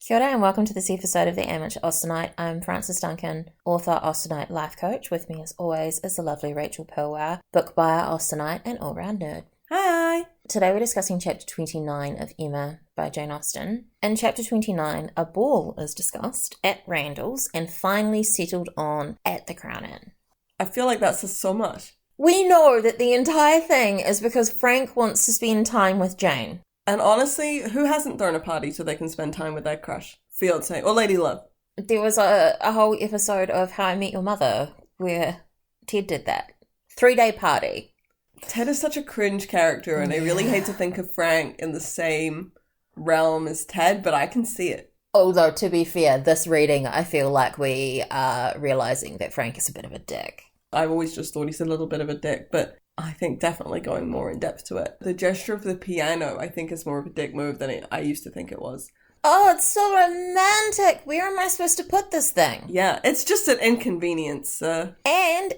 Kia ora and welcome to this episode of The Amateur Austenite. I'm Frances Duncan, author, Austenite life coach. With me as always is the lovely Rachel Pilwar, book buyer, Austenite and all-round nerd. Hi! Today we're discussing chapter 29 of Emma by Jane Austen. In chapter 29, a ball is discussed at Randall's and finally settled on at the Crown Inn. I feel like that says so much. We know that the entire thing is because Frank wants to spend time with Jane. And honestly, who hasn't thrown a party so they can spend time with their crush, fiancé, or lady love? There was a whole episode of How I Met Your Mother where Ted did that. 3-day party. Ted is such a cringe character, and I really hate to think of Frank in the same realm as Ted, but I can see it. Although, to be fair, this reading, I feel like we are realising that Frank is a bit of a dick. I've always just thought he's a little bit of a dick, but I think definitely going more in depth to it. The gesture of the piano, I think, is more of a dick move than I used to think it was. Oh, it's so romantic. Where am I supposed to put this thing? Yeah, it's just an inconvenience. And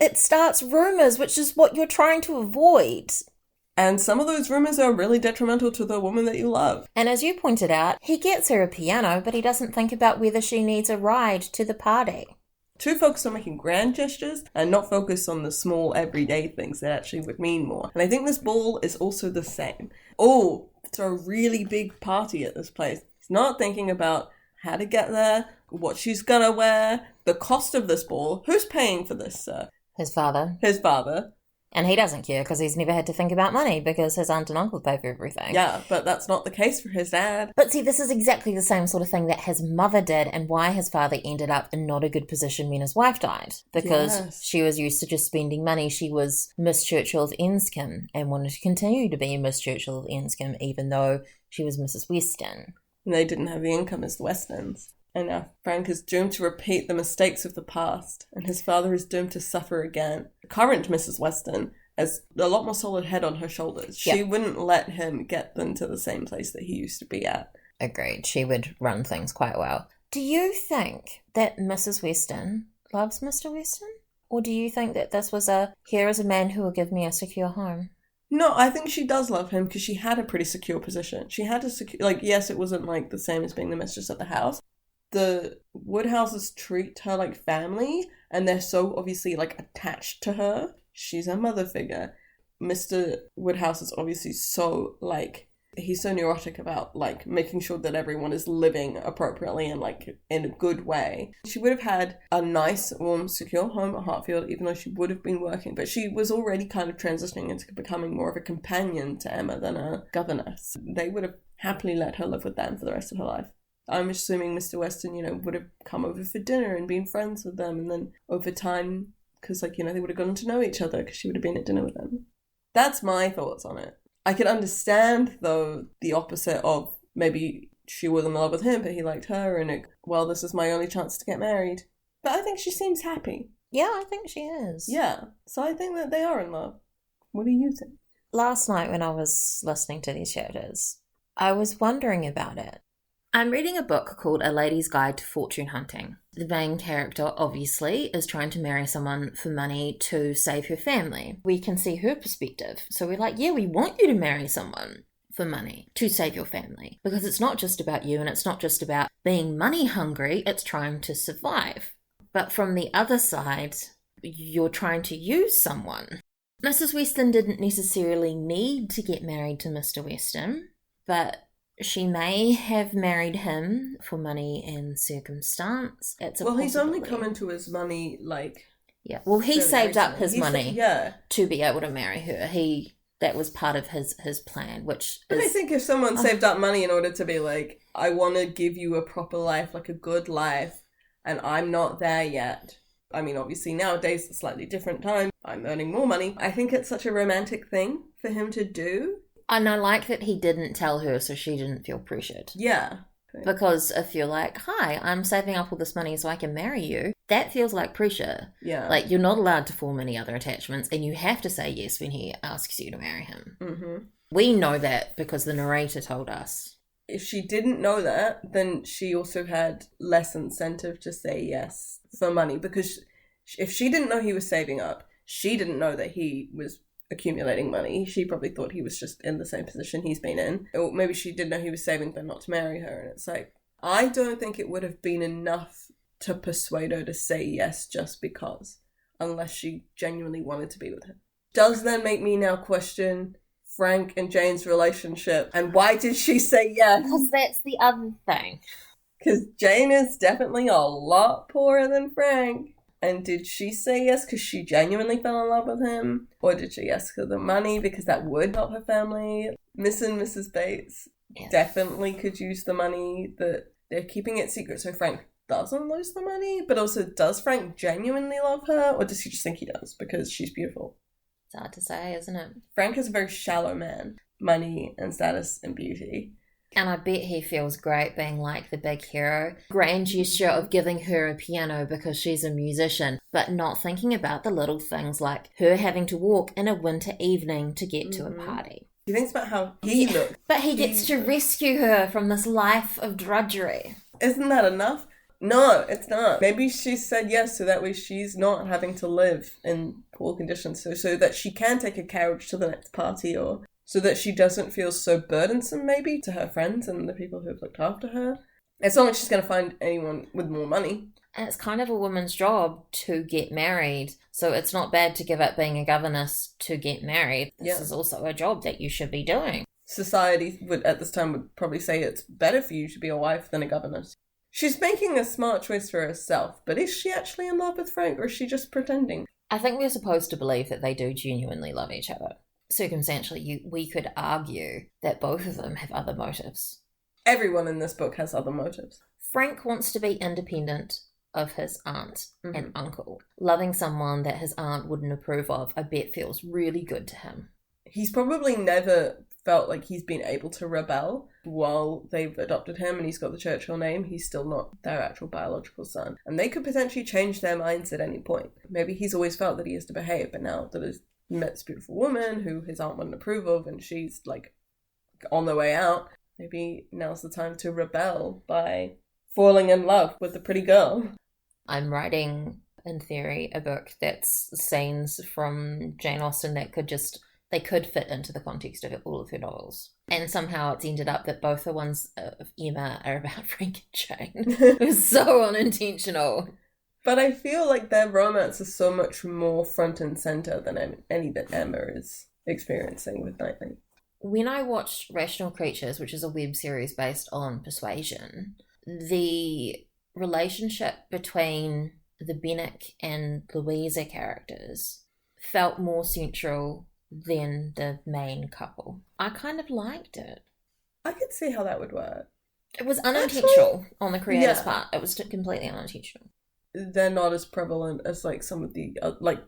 it starts rumours, which is what you're trying to avoid. And some of those rumours are really detrimental to the woman that you love. And as you pointed out, he gets her a piano, but he doesn't think about whether she needs a ride to the party. To focus on making grand gestures and not focus on the small everyday things that actually would mean more. And I think this ball is also the same. Oh, it's a really big party at this place. He's not thinking about how to get there, what she's gonna wear, the cost of this ball. Who's paying for this, sir? His father. His father. And he doesn't care because he's never had to think about money because his aunt and uncle pay for everything. Yeah, but that's not the case for his dad. But see, this is exactly the same sort of thing that his mother did and why his father ended up in not a good position when his wife died. Because she was used to just spending money. She was Miss Churchill of Enscombe and wanted to continue to be Miss Churchill of Enscombe even though she was Mrs Weston. And they didn't have the income as the Westons. And now Frank is doomed to repeat the mistakes of the past, and his father is doomed to suffer again. Current Mrs Weston has a lot more solid head on her shoulders. She wouldn't let him get them to the same place that he used to be at. Agreed. She would run things quite well. Do you think that Mrs Weston loves Mr Weston? Or do you think that this was here is a man who will give me a secure home? No, I think she does love him because she had a pretty secure position. She had a secure, yes, it wasn't the same as being the mistress of the house. The Woodhouses treat her like family, and they're so obviously attached to her. She's a mother figure. Mr. Woodhouse is obviously so he's so neurotic about making sure that everyone is living appropriately and in a good way. She would have had a nice, warm, secure home at Hartfield, even though she would have been working. But she was already kind of transitioning into becoming more of a companion to Emma than a governess. They would have happily let her live with them for the rest of her life. I'm assuming Mr. Weston, would have come over for dinner and been friends with them. And then over time, because, they would have gotten to know each other because she would have been at dinner with them. That's my thoughts on it. I could understand, though, the opposite of maybe she was in love with him, but he liked her. And, this is my only chance to get married. But I think she seems happy. Yeah, I think she is. Yeah. So I think that they are in love. What do you think? Last night when I was listening to these chapters, I was wondering about it. I'm reading a book called A Lady's Guide to Fortune Hunting. The main character, obviously, is trying to marry someone for money to save her family. We can see her perspective. So we're like, yeah, we want you to marry someone for money to save your family. Because it's not just about you and it's not just about being money hungry, it's trying to survive. But from the other side, you're trying to use someone. Mrs Weston didn't necessarily need to get married to Mr Weston, but she may have married him for money and circumstance. He's only come into his money, Yeah, well, he saved up his money yeah. to be able to marry her. That was part of his plan, which But I think if someone saved up money in order to be I want to give you a proper life, a good life, and I'm not there yet. I mean, obviously nowadays it's a slightly different time. I'm earning more money. I think it's such a romantic thing for him to do. And I like that he didn't tell her so she didn't feel pressured. Yeah. Because if you're hi, I'm saving up all this money so I can marry you, that feels like pressure. Yeah. You're not allowed to form any other attachments and you have to say yes when he asks you to marry him. Mm-hmm. We know that because the narrator told us. If she didn't know that, then she also had less incentive to say yes for money. Because if she didn't know he was saving up, she didn't know that he was accumulating money. She probably thought he was just in the same position he's been in. Or maybe she did know he was saving but not to marry her. And it's I don't think it would have been enough to persuade her to say yes just because, unless she genuinely wanted to be with him. Does then make me now question Frank and Jane's relationship, and why did she say yes? Because that's the other thing. Because Jane is definitely a lot poorer than Frank. And did she say yes because she genuinely fell in love with him? Or did she yes for the money because that would help her family? Miss and Mrs. Bates definitely could use the money, that they're keeping it secret so Frank doesn't lose the money. But also, does Frank genuinely love her? Or does he just think he does because she's beautiful? It's hard to say, isn't it? Frank is a very shallow man. Money and status and beauty. And I bet he feels great being like the big hero. Grand gesture of giving her a piano because she's a musician, but not thinking about the little things like her having to walk in a winter evening to get to a party. He thinks about how he looks. But he gets to rescue her from this life of drudgery. Isn't that enough? No, it's not. Maybe she said yes so that way she's not having to live in poor conditions, so that she can take a carriage to the next party, or so that she doesn't feel so burdensome maybe to her friends and the people who have looked after her. It's not like she's going to find anyone with more money. And it's kind of a woman's job to get married, so it's not bad to give up being a governess to get married. This is also a job that you should be doing. Society would at this time would probably say it's better for you to be a wife than a governess. She's making a smart choice for herself, but is she actually in love with Frank, or is she just pretending? I think we're supposed to believe that they do genuinely love each other. Circumstantially, we could argue that both of them have other motives. Everyone in this book has other motives. Frank wants to be independent of his aunt and uncle. Loving someone that his aunt wouldn't approve of, I bet feels really good to him. He's probably never felt like he's been able to rebel while they've adopted him and he's got the Churchill name. He's still not their actual biological son. And they could potentially change their minds at any point. Maybe he's always felt that he has to behave, but now that he's met this beautiful woman who his aunt wouldn't approve of and she's like on the way out, maybe now's the time to rebel by falling in love with a pretty girl. I'm writing, in theory, a book that's scenes from Jane Austen that they could fit into the context of all of her novels. And somehow it's ended up that both the ones of Emma are about Frank and Jane. It was so unintentional. But I feel like their romance is so much more front and centre than any that Emma is experiencing with Knightley. When I watched Rational Creatures, which is a web series based on persuasion, the relationship between the Benwick and Louisa characters felt more central than the main couple. I kind of liked it. I could see how that would work. It was unintentional on the creator's part. It was completely unintentional. They're not as prevalent as like some of the like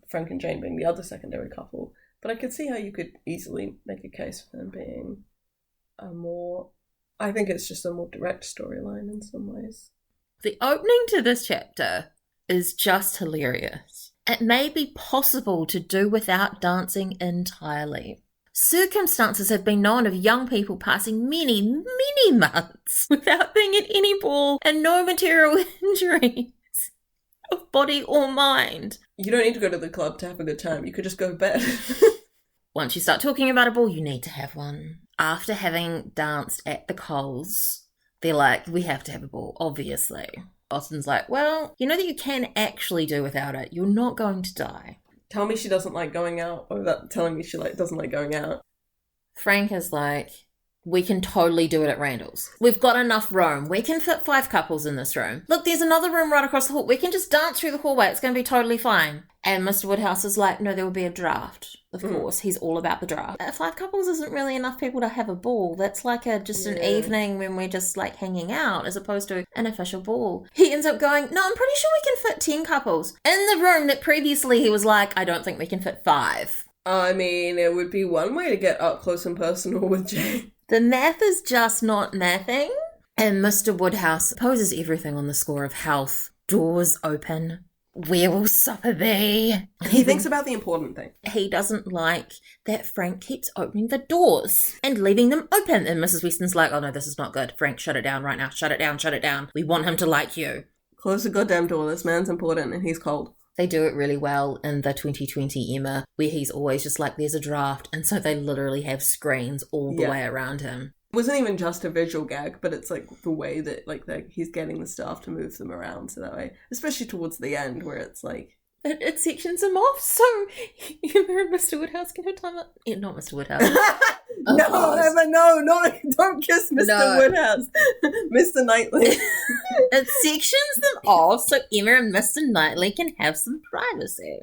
Frank and Jane being the other secondary couple, but I could see how you could easily make a case for them being I think it's just a more direct storyline in some ways. The opening to this chapter is just hilarious. It may be possible to do without dancing entirely. Circumstances have been known of young people passing many, many months without being at any ball and no material injuries of body or mind. You don't need to go to the club to have a good time. You could just go to bed. Once you start talking about a ball, you need to have one. After having danced at the Coles, they're like, we have to have a ball, obviously. Austen's like, well, you know that you can actually do without it. You're not going to die. Tell me she doesn't like going out, or that telling me she doesn't like going out. Frank is like, we can totally do it at Randall's. We've got enough room. We can fit 5 couples in this room. Look, there's another room right across the hall. We can just dance through the hallway. It's going to be totally fine. And Mr Woodhouse is like, no, there will be a draft. Of course, he's all about the draft. 5 couples isn't really enough people to have a ball. That's like an evening when we're just like hanging out as opposed to an official ball. He ends up going, no, I'm pretty sure we can fit 10 couples in the room that previously he was like, I don't think we can fit 5. I mean, it would be one way to get up close and personal with Jane. The math is just not mathing. And Mr Woodhouse poses everything on the score of health. Doors open. Where will supper be? He thinks about the important thing. He doesn't like that Frank keeps opening the doors and leaving them open. And Mrs Weston's like, oh no, this is not good. Frank, shut it down right now. Shut it down, shut it down. We want him to like you. Close the goddamn door. This man's important and he's cold. They do it really well in the 2020 Emma, where he's always just like, there's a draft. And so they literally have screens all the way around him. It wasn't even just a visual gag, but it's like the way that like he's getting the staff to move them around so that way, especially towards the end where it's like it sections him off so Emma and Mr Woodhouse can have time. Not Mr Woodhouse. No, Emma, no, don't kiss Mr. Woodhouse. Mr. Knightley. It sections them off so Emma and Mr. Knightley can have some privacy.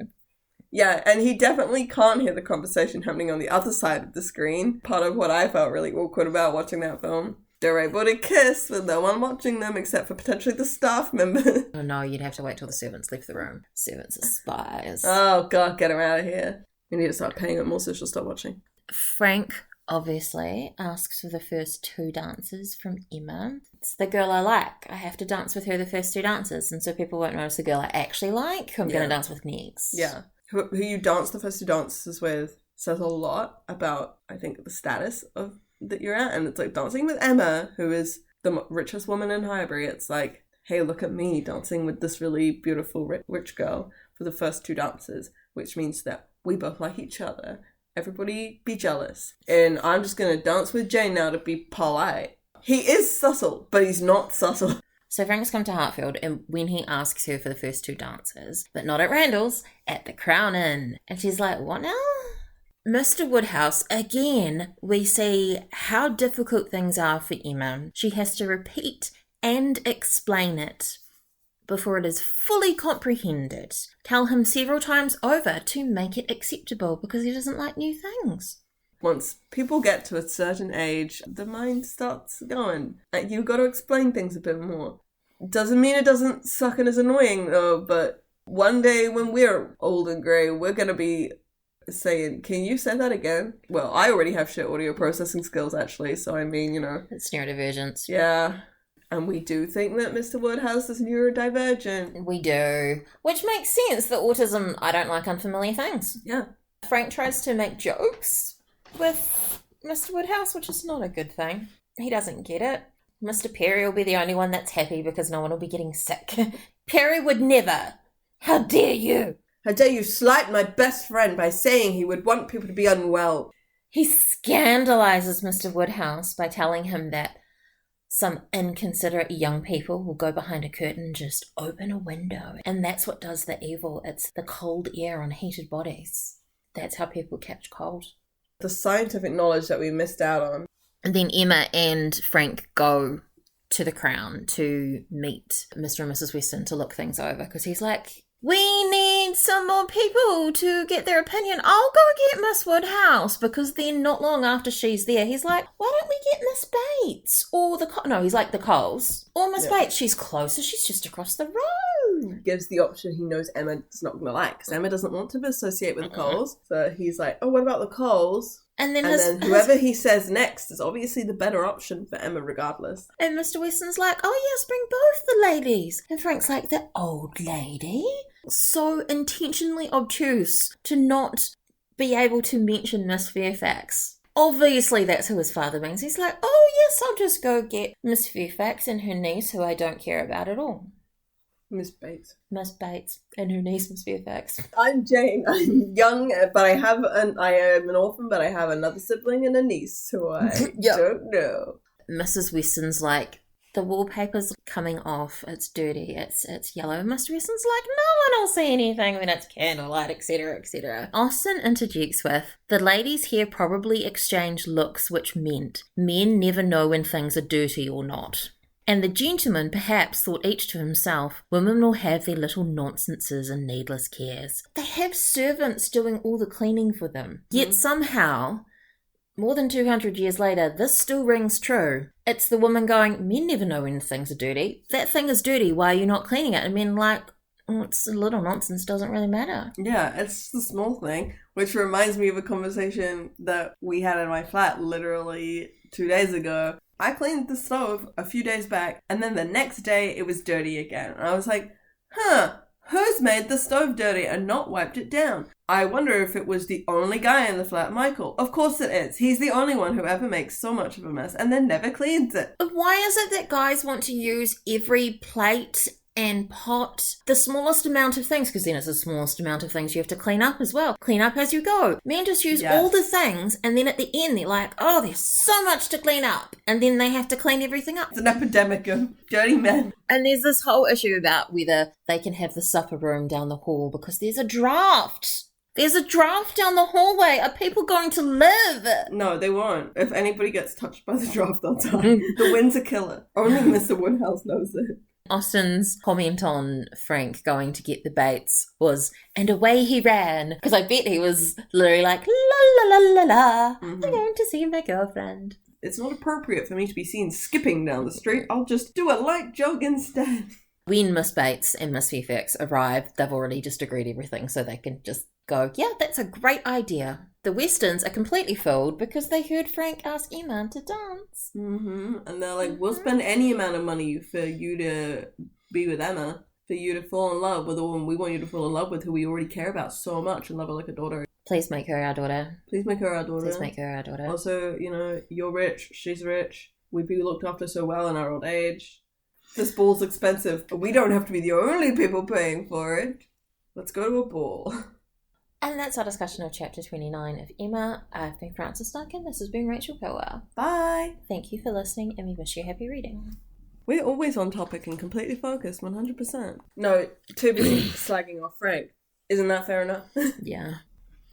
Yeah, and he definitely can't hear the conversation happening on the other side of the screen. Part of what I felt really awkward about watching that film. They're able to kiss with no one watching them except for potentially the staff member. Oh no, you'd have to wait till the servants left the room. Servants are spies. Oh god, get them out of here. We need to start paying them more so she'll stop watching. Frank obviously asks for the first 2 dances from Emma. It's the girl I like. I have to dance with her the first 2 dances, and so people won't notice the girl I actually like, who I'm going to dance with next. Yeah. Who you dance the first 2 dances with says a lot about, I think, the status of that you're at. And it's like dancing with Emma, who is the richest woman in Highbury. It's like, hey, look at me dancing with this really beautiful rich girl for the first 2 dances, which means that we both like each other. Everybody be jealous. And I'm just going to dance with Jane now to be polite. He is subtle, but he's not subtle. So Frank's come to Hartfield, and when he asks her for the first 2 dances, but not at Randall's, at the Crown Inn. And she's like, what now? Mr. Woodhouse, again, we see how difficult things are for Emma. She has to repeat and explain it before it is fully comprehended. Tell him several times over to make it acceptable because he doesn't like new things. Once people get to a certain age, the mind starts going. Like, you've got to explain things a bit more. Doesn't mean it doesn't suck and is annoying, though, but one day when we're old and grey, we're going to be saying, can you say that again? Well, I already have shit audio processing skills, actually, so I mean, you know. It's neurodivergence. Yeah. And we do think that Mr. Woodhouse is neurodivergent. We do. Which makes sense that autism, I don't like unfamiliar things. Yeah. Frank tries to make jokes with Mr. Woodhouse, which is not a good thing. He doesn't get it. Mr. Perry will be the only one that's happy because no one will be getting sick. Perry would never. How dare you? How dare you slight my best friend by saying he would want people to be unwell? He scandalises Mr. Woodhouse by telling him that some inconsiderate young people will go behind a curtain and just open a window. And that's what does the evil. It's the cold air on heated bodies. That's how people catch cold. The scientific knowledge that we missed out on. And then Emma and Frank go to the Crown to meet Mr. and Mrs. Weston to look things over because he's like, we need some more people to get their opinion. I'll go get Miss Woodhouse because then not long after she's there, he's like, why don't we get Miss Bates? Or he's like the Coles. Or Miss Bates, she's closer, she's just across the road. Gives the option he knows Emma's not going to like because Emma doesn't want to associate with the Coles. So he's like, oh, what about the Coles? And then whoever he says next is obviously the better option for Emma regardless. And Mr. Weston's like, oh yes, bring both the ladies. And Frank's like, the old lady? So intentionally obtuse to not be able to mention Miss Fairfax. Obviously that's who his father means. He's like, oh yes, I'll just go get Miss Fairfax and her niece who I don't care about at all. Miss Bates. Miss Bates and her niece, Miss Fairfax. I'm Jane. I'm young, but I am an orphan, but I have another sibling and a niece who I don't know. Mrs. Weston's like, the wallpaper's coming off, it's dirty, it's yellow. Mr. Weston's like, no one will see anything when it's candlelight, etc., etc. Austen interjects with, the ladies here probably exchange looks which meant men never know when things are dirty or not. And the gentleman perhaps thought each to himself, women will have their little nonsenses and needless cares. They have servants doing all the cleaning for them. Yet somehow, more than 200 years later, this still rings true. It's the woman going, men never know when things are dirty. That thing is dirty, why are you not cleaning it? And men like, oh, it's a little nonsense, doesn't really matter. Yeah, it's the small thing, which reminds me of a conversation that we had in my flat literally 2 days ago. I cleaned the stove a few days back, and then the next day it was dirty again. And I was like, who's made the stove dirty and not wiped it down? I wonder if it was the only guy in the flat, Michael. Of course it is. He's the only one who ever makes so much of a mess and then never cleans it. Why is it that guys want to use every plate and pot the smallest amount of things, because then it's the smallest amount of things you have to clean up as well. Clean up as you go. Men just use all the things, and then at the end they're like, oh, there's so much to clean up. And then they have to clean everything up. It's an epidemic of dirty men. And there's this whole issue about whether they can have the supper room down the hall because there's a draft. There's a draft down the hallway. Are people going to live? No, they won't. If anybody gets touched by the draft, they'll die. The wind's a killer. Only Mr Woodhouse knows it. Austen's comment on Frank going to get the Bates was, and away he ran. Because I bet he was literally like, la la la la la, I'm going to see my girlfriend. It's not appropriate for me to be seen skipping down the street. I'll just do a light jog instead. When Miss Bates and Miss Fairfax arrive, they've already just agreed everything, so they can just go, yeah, that's a great idea. The Westons are completely fooled because they heard Frank ask Emma to dance. And they're like, we'll spend any amount of money for you to be with Emma, for you to fall in love with the woman we want you to fall in love with, who we already care about so much and love her like a daughter. Please make her our daughter. Please make her our daughter. Please make her our daughter. Also, you know, you're rich, she's rich. We'd be looked after so well in our old age. This ball's expensive, but we don't have to be the only people paying for it. Let's go to a ball. And that's our discussion of chapter 29 of Emma. I've been Frances Duncan. This has been Rachel Pilwer. Bye. Thank you for listening, and we wish you happy reading. We're always on topic and completely focused, 100%. No, too busy slagging off Frank. Isn't that fair enough? Yeah.